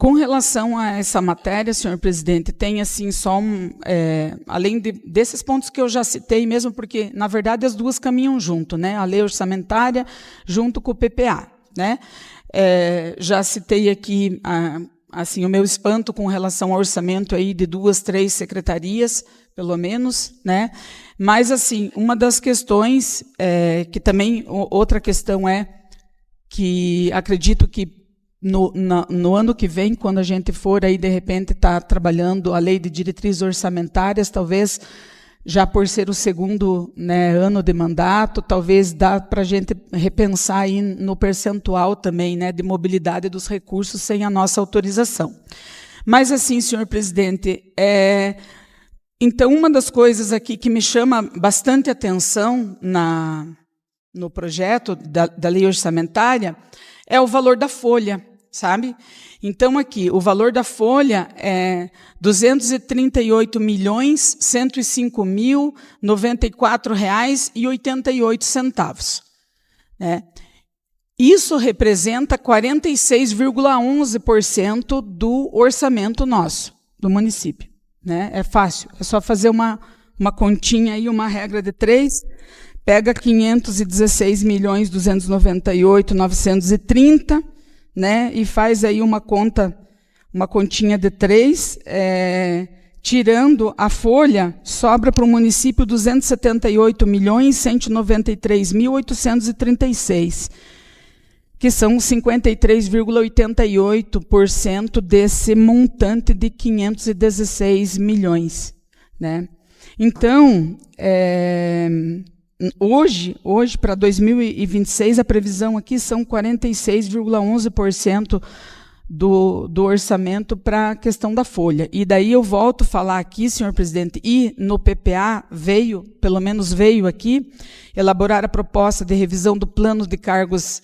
Com relação a essa matéria, senhor presidente, tem assim só além desses pontos que eu já citei, mesmo porque, na verdade, as duas caminham junto, né? A lei orçamentária junto com o PPA, né? Já citei aqui assim o meu espanto com relação ao orçamento aí de 2, 3 secretarias, pelo menos, né? Mas assim, uma das questões que também outra questão que acredito que no ano que vem, quando a gente for aí, de repente, estar trabalhando a lei de diretrizes orçamentárias, talvez, já por ser o segundo, né, ano de mandato, talvez dá para a gente repensar aí no percentual também, né, de mobilidade dos recursos sem a nossa autorização. Mas, assim, senhor presidente, então, uma das coisas aqui que me chama bastante atenção no projeto da lei orçamentária é o valor da folha, sabe? Então, aqui, o valor da folha é R$ 238.105.094,88. Né? Isso representa 46,11% do orçamento nosso, do município. Né? É fácil, é só fazer uma continha aí, uma regra de 3, pega 516.298.930, né, e faz aí uma continha de 3, tirando a folha, sobra para o município 278.193.836, que são 53,88% desse montante de 516 milhões. Né? Então, hoje para 2026, a previsão aqui são 46,11% do orçamento para a questão da folha. E daí eu volto a falar aqui, senhor presidente, e no PPA pelo menos veio aqui, elaborar a proposta de revisão do plano de cargos,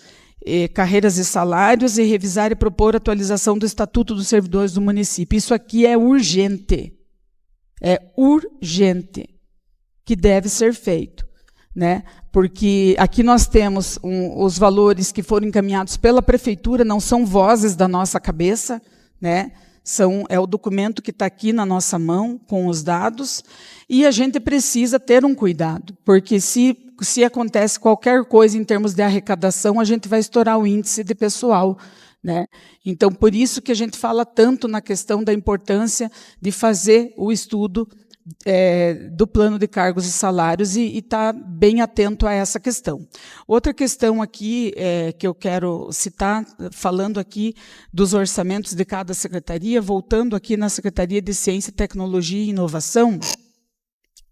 carreiras e salários e revisar e propor atualização do Estatuto dos Servidores do Município. Isso aqui é urgente, que deve ser feito. Né? Porque aqui nós temos os valores que foram encaminhados pela prefeitura, não são vozes da nossa cabeça, né? É o documento que está aqui na nossa mão, com os dados, e a gente precisa ter um cuidado, porque se acontece qualquer coisa em termos de arrecadação, a gente vai estourar o índice de pessoal. Né? Então, por isso que a gente fala tanto na questão da importância de fazer o estudo do plano de cargos e salários e estar bem atento a essa questão. Outra questão aqui que eu quero citar, falando aqui dos orçamentos de cada secretaria, voltando aqui na Secretaria de Ciência, Tecnologia e Inovação,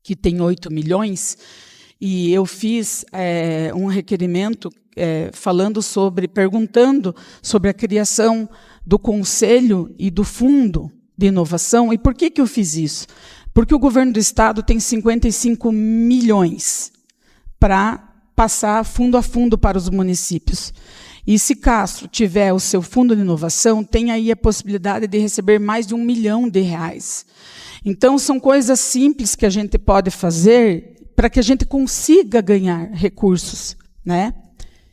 que tem 8 milhões, e eu fiz um requerimento perguntando sobre a criação do Conselho e do Fundo de Inovação. E por que eu fiz isso? Porque o governo do Estado tem 55 milhões para passar fundo a fundo para os municípios. E se Castro tiver o seu fundo de inovação, tem aí a possibilidade de receber mais de R$1 milhão. Então, são coisas simples que a gente pode fazer para que a gente consiga ganhar recursos. Né?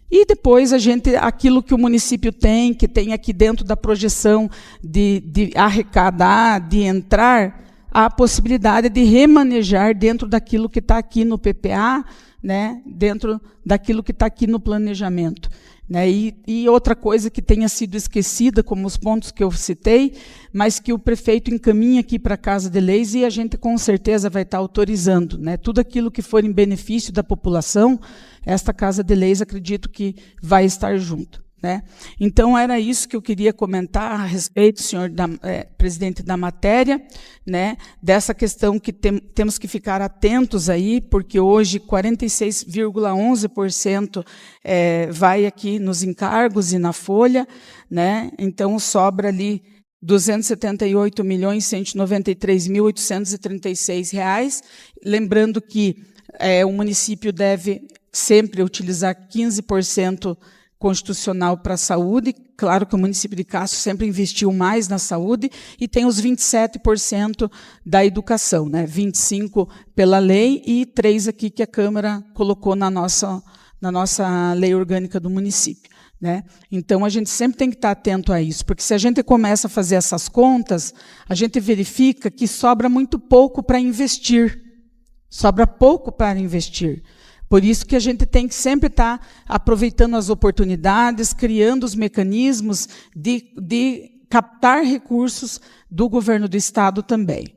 E depois, aquilo que o município tem, que tem aqui dentro da projeção de arrecadar, de entrar, a possibilidade de remanejar dentro daquilo que está aqui no PPA, né, dentro daquilo que está aqui no planejamento. Né, e outra coisa que tenha sido esquecida, como os pontos que eu citei, mas que o prefeito encaminha aqui para a Casa de Leis e a gente com certeza vai estar autorizando. Né, tudo aquilo que for em benefício da população, esta Casa de Leis acredito que vai estar junto. Né? Então, era isso que eu queria comentar a respeito, senhor presidente, da matéria, né? Dessa questão que temos que ficar atentos aí, porque hoje 46,11% vai aqui nos encargos e na folha, né? Então sobra ali R$ 278.193.836. Lembrando que o município deve sempre utilizar 15% constitucional para a saúde. Claro que o município de Castro sempre investiu mais na saúde, e tem os 27% da educação, né? 25% pela lei e 3% aqui que a Câmara colocou na nossa lei orgânica do município. né? Então, a gente sempre tem que estar atento a isso, porque se a gente começa a fazer essas contas, a gente verifica que sobra muito pouco para investir. Sobra pouco para investir. Por isso que a gente tem que sempre estar aproveitando as oportunidades, criando os mecanismos de captar recursos do governo do Estado também.